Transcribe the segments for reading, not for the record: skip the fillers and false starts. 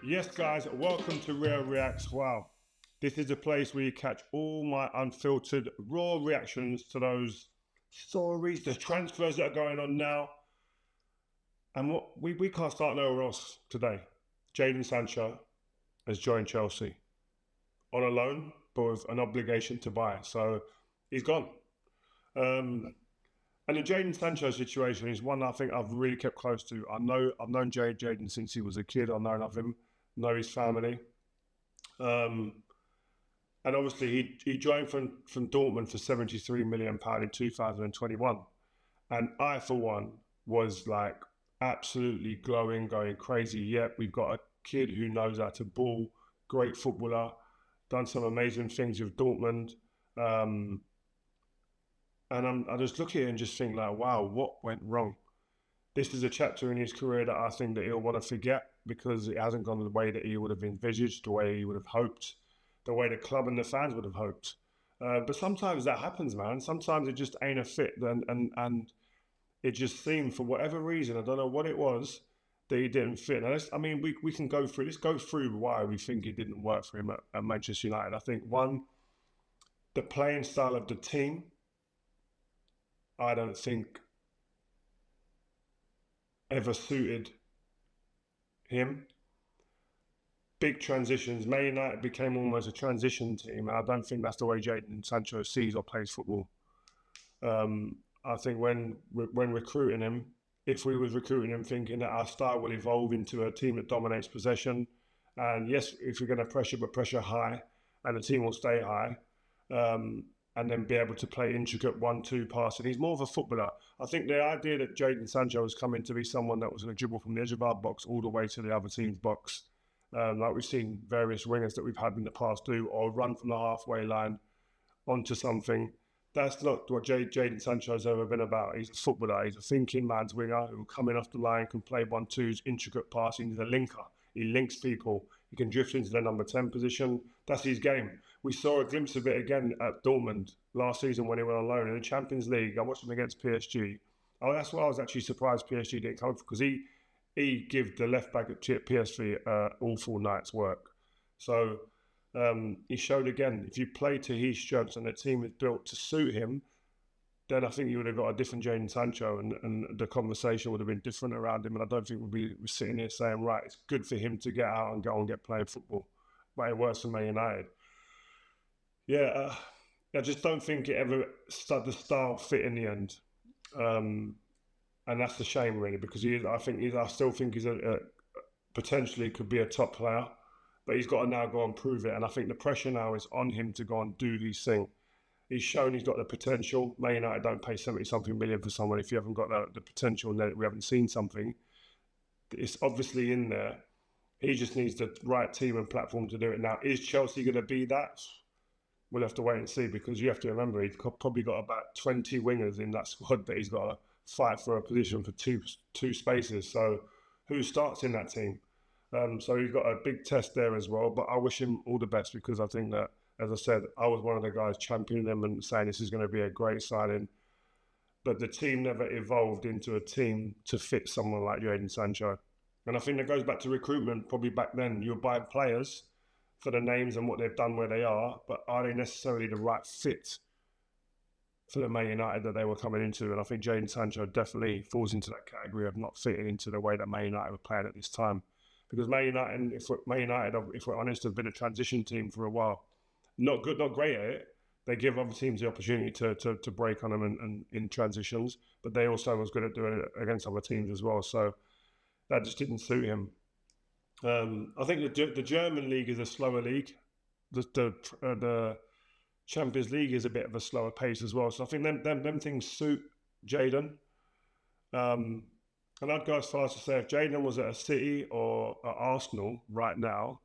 Yes, guys, welcome to Rio Reacts. Wow, this is a place where you catch all my unfiltered, raw reactions to those stories, the transfers that are going on now. And what we can't start nowhere else today. Jadon Sancho has joined Chelsea on a loan, but with an obligation to buy. So he's gone. And the Jadon Sancho situation is one I think I've really kept close to. I've known Jadon since he was a kid. I've known of him, know his family. And obviously he joined from Dortmund for £73 million in 2021. And I, for one, was like absolutely glowing, going crazy. Yep, we've got a kid who knows how to ball, great footballer, done some amazing things with Dortmund. And I just look at it and just think like, wow, what went wrong? This is a chapter in his career that I think that he'll want to forget because it hasn't gone the way that he would have envisaged, the way he would have hoped, the way the club and the fans would have hoped. But sometimes that happens, man. Sometimes it just ain't a fit. And it just seemed, for whatever reason, I don't know what it was, that he didn't fit. Now, we can go through, let's go through why we think it didn't work for him at Manchester United. I think, one, the playing style of the team, I don't think ever suited him. Big transitions. Man United became almost a transition team. I don't think that's the way Jadon Sancho sees or plays football. I think when recruiting him, if we was recruiting him thinking that our style will evolve into a team that dominates possession, and yes, if we're going to pressure, but pressure high, and the team will stay high, and then be able to play intricate 1-2 passing. He's more of a footballer. I think the idea that Jadon Sancho was coming to be someone that was going to dribble from the edge of our box all the way to the other team's box, like we've seen various wingers that we've had in the past do, or run from the halfway line onto something. That's not what Jadon Sancho's ever been about. He's a footballer. He's a thinking man's winger who, coming off the line, can play 1-2s, intricate passing. He's a linker. He links people. He can drift into the number 10 position. That's his game. We saw a glimpse of it again at Dortmund last season when he went on loan in the Champions League. I watched him against PSG. Oh, that's why I was actually surprised PSG didn't come, because he gave the left back at PSV awful night's work. So he showed again, if you play to his strengths and the team is built to suit him, then I think you would have got a different Jadon Sancho, and the conversation would have been different around him. And I don't think we'd be sitting here saying, right, it's good for him to get out and go and get playing football. But it works for Man United. Yeah, I just don't think it ever the style fit in the end. And that's the shame, really, because I still think he's potentially could be a top player, but he's got to now go and prove it. And I think the pressure now is on him to go and do these things. He's shown he's got the potential. Man United don't pay 70-something million for someone if you haven't got the potential and that we haven't seen something. It's obviously in there. He just needs the right team and platform to do it. Now, is Chelsea going to be that? We'll have to wait and see, because you have to remember he's probably got about 20 wingers in that squad that he's got to fight for a position for two spaces. So who starts in that team? So he's got a big test there as well. But I wish him all the best, because I think that, as I said, I was one of the guys championing them and saying this is going to be a great signing. But the team never evolved into a team to fit someone like Jadon Sancho. And I think that goes back to recruitment. Probably back then, you were buying players for the names and what they've done where they are, but are they necessarily the right fit for the Man United that they were coming into? And I think Jadon Sancho definitely falls into that category of not fitting into the way that Man United were playing at this time. Because Man United, if we're honest, have been a transition team for a while. Not good, not great at it. They give other teams the opportunity to break on them and in transitions, but they also was good at doing it against other teams as well. So that just didn't suit him. I think the German league is a slower league. The Champions League is a bit of a slower pace as well. So I think them things suit Jadon. And I'd go as far as to say if Jadon was at a City or at Arsenal right now,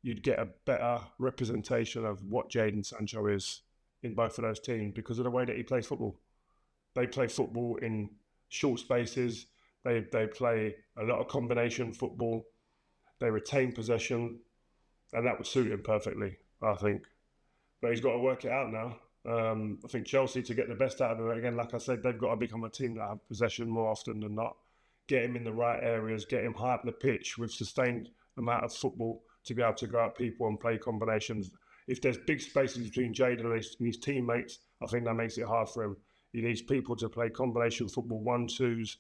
you'd get a better representation of what Jadon Sancho is in both of those teams, because of the way that he plays football. They play football in short spaces. They play a lot of combination football. They retain possession, and that would suit him perfectly, I think. But he's got to work it out now. I think Chelsea, to get the best out of him, again, like I said, they've got to become a team that have possession more often than not. Get him in the right areas, get him high up the pitch with sustained amount of football to be able to go at people and play combinations. If there's big spaces between Jadon and his teammates, I think that makes it hard for him. He needs people to play combination football, 1-2s,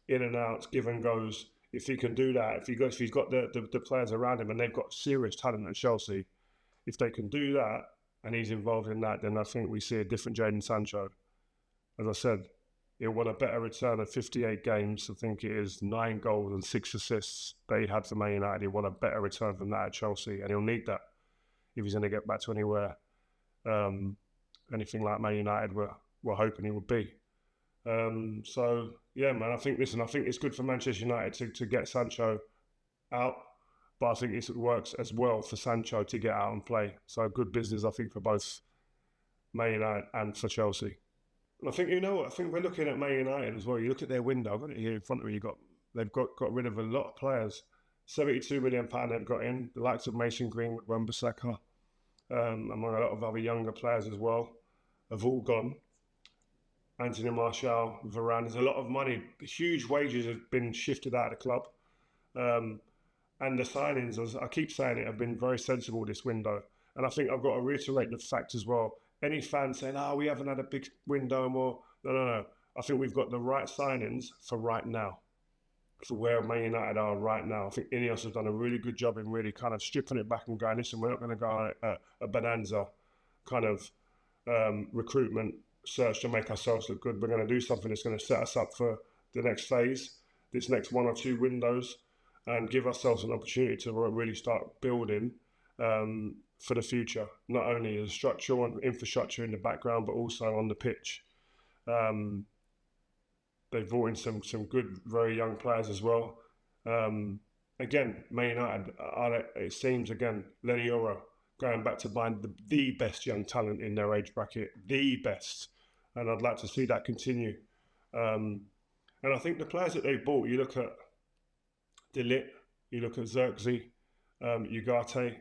in and outs, give and goes. If he can do that, if he's got the players around him and they've got serious talent at Chelsea, if they can do that and he's involved in that, then I think we see a different Jadon Sancho. As I said, he'll want a better return of 58 games. I think it is 9 goals and 6 assists that he had for Man United. He'll want a better return from that at Chelsea, and he'll need that if he's going to get back to anywhere, anything like Man United we're hoping he would be. So yeah, man, I think it's good for Manchester United to get Sancho out, but I think it works as well for Sancho to get out and play. So good business, I think, for both Man United and for Chelsea. And I think, I think we're looking at Man United as well. You look at their window, I've got it here in front of me. They've got rid of a lot of players. £72 million they've got in. The likes of Mason Greenwood, Wan-Bissaka, among a lot of other younger players as well, have all gone. Anthony Martial, Varane. There's a lot of money. Huge wages have been shifted out of the club. And the signings, as I keep saying it, have been very sensible this window. And I think I've got to reiterate the fact as well. Any fan saying, we haven't had a big window more. No. I think we've got the right signings for right now. For where Man United are right now. I think Ineos has done a really good job in really kind of stripping it back and going, listen, we're not going to go a bonanza kind of recruitment search to make ourselves look good. We're going to do something that's going to set us up for the next phase, this next 1 or 2 windows, and give ourselves an opportunity to really start building for the future, not only as structural and infrastructure in the background, but also on the pitch. They've brought in some good, very young players as well. Again, Man United, it seems, again, Lenny Yoro, going back to buying the best young talent in their age bracket, the best. And I'd like to see that continue. And I think the players that they bought, you look at De Ligt, you look at Xerxes, Ugarte,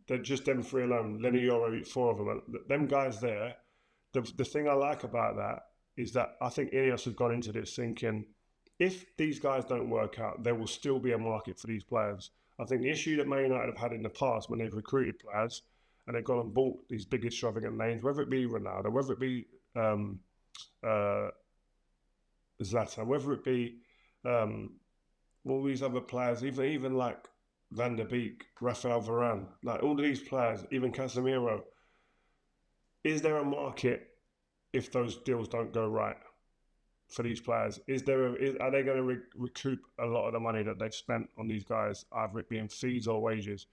they're just them 3 alone. Lenny Yoro, 4 of them. Them guys there, the thing I like about that is that I think Ineos have gone into this thinking, if these guys don't work out, there will still be a market for these players. I think the issue that Man United have had in the past when they've recruited players and they've gone and bought these big extravagant names, whether it be Ronaldo, whether it be Zlatan, whether it be all these other players, even like Van der Beek, Rafael Varane, like all of these players, even Casemiro, is there a market if those deals don't go right for these players? Are they going to recoup a lot of the money that they've spent on these guys, either it being fees or wages?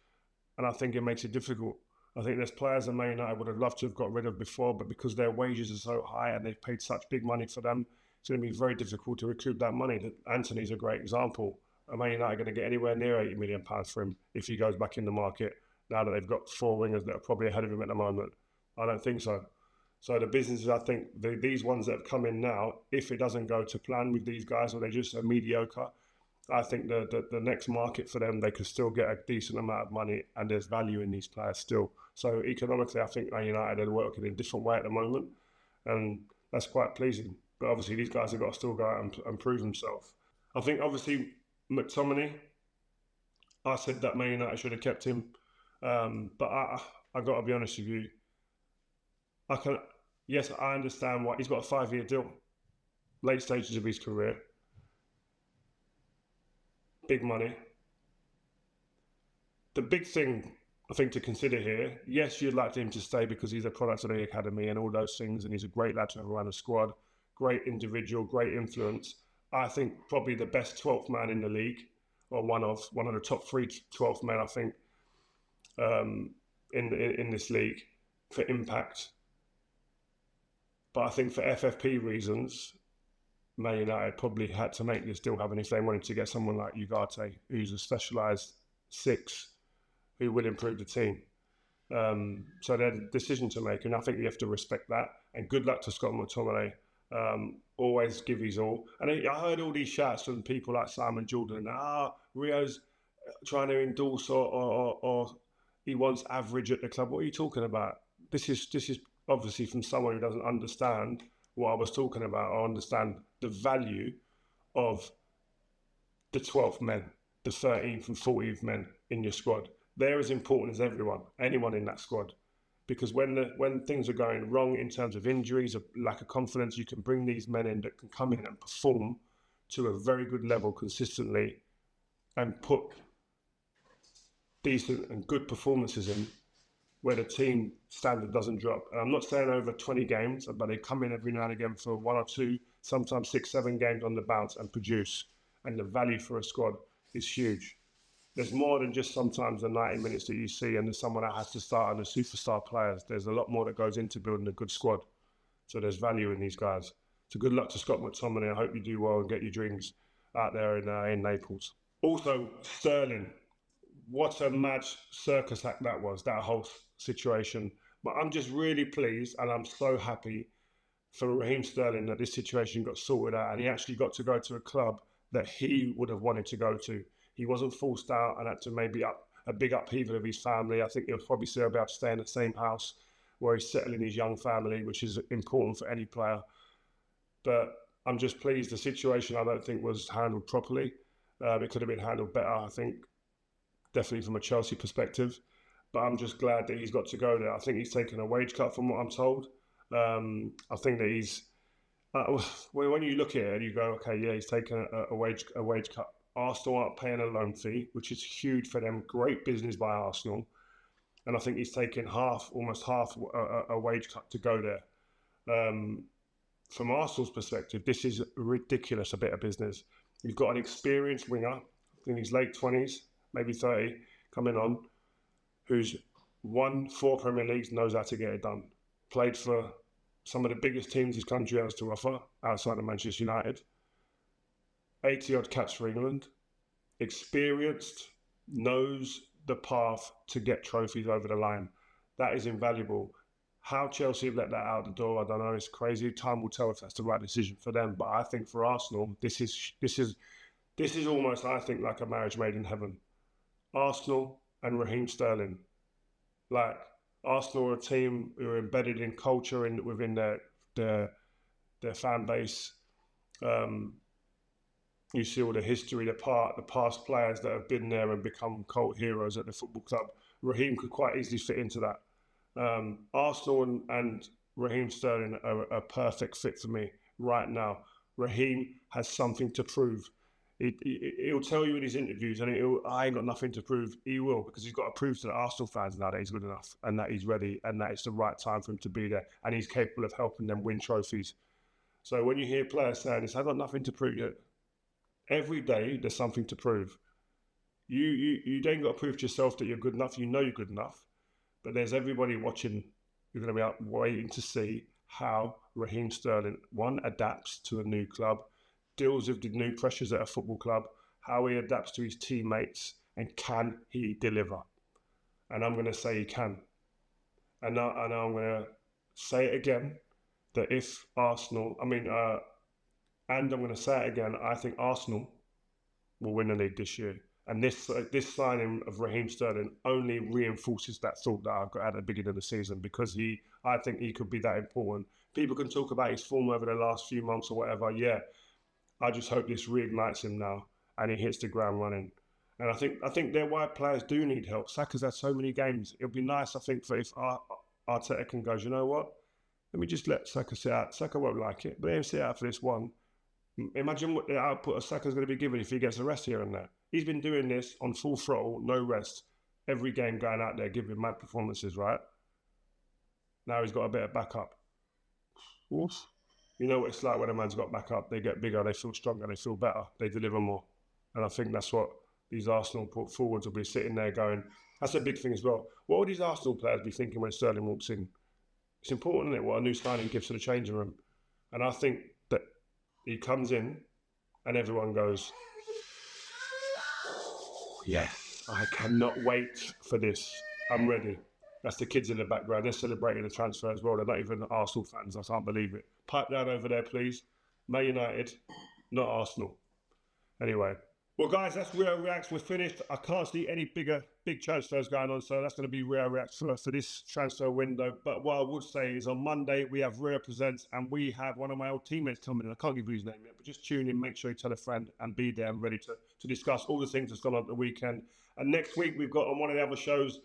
And I think it makes it difficult. I think there's players that Man United would have loved to have got rid of before, but because their wages are so high and they've paid such big money for them, it's going to be very difficult to recoup that money. Anthony's a great example. Are Man United going to get anywhere near £80 million for him if he goes back in the market now that they've got 4 wingers that are probably ahead of him at the moment? I don't think so. So the businesses, I think, these ones that have come in now, if it doesn't go to plan with these guys or they just are mediocre, I think the next market for them, they could still get a decent amount of money and there's value in these players still. So economically, I think Man United are working in a different way at the moment, and that's quite pleasing. But obviously, these guys have got to still go out and prove themselves. I think, obviously, McTominay, I said that Man United should have kept him. But I got to be honest with you, yes, I understand why. He's got a 5-year deal, late stages of his career. Big money. The big thing, I think, to consider here, yes, you'd like him to stay because he's a product of the academy and all those things, and he's a great lad to have around the squad, great individual, great influence. I think probably the best 12th man in the league, or one of the top 3 12th men, I think, in this league for impact. But I think for FFP reasons, Man United probably had to make this deal happen if they wanted to get someone like Ugarte, who's a specialised 6, who would improve the team. So they had a decision to make, and I think you have to respect that. And good luck to Scott McTominay. Always give his all. And I heard all these shouts from people like Simon Jordan. Rio's trying to endorse or he wants average at the club. What are you talking about? This is obviously from someone who doesn't understand what I was talking about or understand the value of the 12th men. the 13th and 14th men in your squad. They're as important as anyone in that squad. Because when things are going wrong in terms of injuries, or lack of confidence, you can bring these men in that can come in and perform to a very good level consistently and put decent and good performances in where the team standard doesn't drop. And I'm not saying over 20 games, but they come in every now and again for 1 or 2, sometimes 6, 7 games on the bounce and produce. And the value for a squad is huge. There's more than just sometimes the 90 minutes that you see and there's someone that has to start and the superstar players. There's a lot more that goes into building a good squad. So there's value in these guys. So good luck to Scott McTominay. I hope you do well and get your dreams out there in Naples. Also, Sterling. What a mad circus act that was, that whole situation. But I'm just really pleased and I'm so happy for Raheem Sterling that this situation got sorted out and he actually got to go to a club that he would have wanted to go to. He wasn't forced out and had to maybe up a big upheaval of his family. I think he'll probably still be able to stay in the same house where he's settling his young family, which is important for any player. But I'm just pleased the situation I don't think was handled properly. It could have been handled better, I think, definitely from a Chelsea perspective. But I'm just glad that he's got to go there. I think he's taken a wage cut from what I'm told. I think that he's... when you look at it, you go, okay, yeah, he's taken a wage cut. Arsenal aren't paying a loan fee, which is huge for them. Great business by Arsenal. And I think he's taken almost half a wage cut to go there. From Arsenal's perspective, this is ridiculous, a bit of business. You've got an experienced winger in his late 20s, maybe 30, coming on, who's won 4 Premier Leagues, knows how to get it done. Played for some of the biggest teams his country has to offer, outside of Manchester United. 80-odd caps for England. Experienced, knows the path to get trophies over the line. That is invaluable. How Chelsea have let that out the door, I don't know. It's crazy. Time will tell if that's the right decision for them. But I think for Arsenal, this is almost, I think, like a marriage made in heaven. Arsenal and Raheem Sterling. Like, Arsenal are a team who are embedded in culture and within their fan base. You see all the history, the past players that have been there and become cult heroes at the football club. Raheem could quite easily fit into that. Arsenal and Raheem Sterling are a perfect fit for me right now. Raheem has something to prove. He'll tell you in his interviews, and I ain't got nothing to prove. He will, because he's got to prove to the Arsenal fans now that he's good enough and that he's ready and that it's the right time for him to be there and he's capable of helping them win trophies. So when you hear players saying this, I've got nothing to prove yet. Every day there's something to prove. You ain't got to prove to yourself that you're good enough. You know you're good enough. But there's everybody watching who's going to be out waiting to see how Raheem Sterling, one, adapts to a new club, deals with the new pressures at a football club, how he adapts to his teammates, and can he deliver? And I'm going to say he can. And I'm going to say it again, that if Arsenal, and I'm going to say it again, I think Arsenal will win the league this year. And this signing of Raheem Sterling only reinforces that thought that I got at the beginning of the season, because I think he could be that important. People can talk about his form over the last few months or whatever. Yeah, I just hope this reignites him now and he hits the ground running. And I think they're why players do need help. Saka's had so many games. It'll be nice, I think, if Arteta can go, you know what? Let me just let Saka sit out. Saka won't like it, but let him sit out for this one. Imagine what the output of Saka's going to be given if he gets a rest here and there. He's been doing this on full throttle, no rest, every game going out there, giving mad performances, right? Now he's got a bit of backup. Oof. You know what it's like when a man's got backup. They get bigger, they feel stronger, they feel better, they deliver more. And I think that's what these Arsenal put forwards will be sitting there going, that's a big thing as well. What would these Arsenal players be thinking when Sterling walks in? It's important, isn't it, what a new signing gives to the changing room. And I think that he comes in and everyone goes, yes, I cannot wait for this. I'm ready. That's the kids in the background. They're celebrating the transfer as well. They're not even Arsenal fans. I can't believe it. Pipe down over there, please. Man United, not Arsenal. Anyway, Well, guys, that's Rio Reacts. We're finished. I can't see any big transfers going on, so that's going to be Rio Reacts for this transfer window. But what I would say is on Monday, we have Rio Presents, and we have one of my old teammates coming in. I can't give you his name yet, but just tune in, make sure you tell a friend, and be there and ready to discuss all the things that's gone on at the weekend. And next week, we've got on one of the other shows,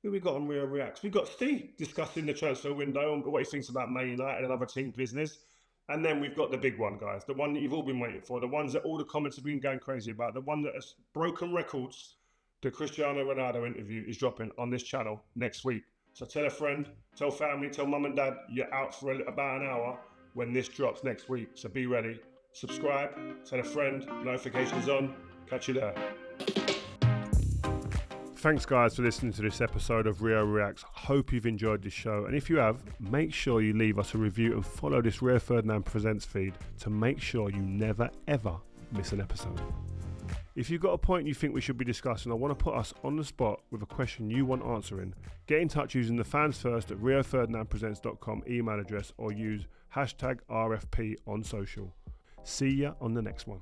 who we got on Rio Reacts? We've got Steve discussing the transfer window and what he thinks about Man United and other team business. And then we've got the big one, guys, the one that you've all been waiting for, the ones that all the comments have been going crazy about, the one that has broken records. The Cristiano Ronaldo interview is dropping on this channel next week. So tell a friend, tell family, tell mum and dad you're out for about an hour when this drops next week. So be ready. Subscribe, tell a friend, notifications on. Catch you there. Thanks guys for listening to this episode of Rio Reacts. Hope you've enjoyed this show, and if you have, make sure you leave us a review and follow this Rio Ferdinand Presents feed to make sure you never ever miss an episode. If you've got a point you think we should be discussing or want to put us on the spot with a question you want answering, get in touch using the fansfirst@rioferdinandpresents.com email address or use #RFP on social. See ya on the next one.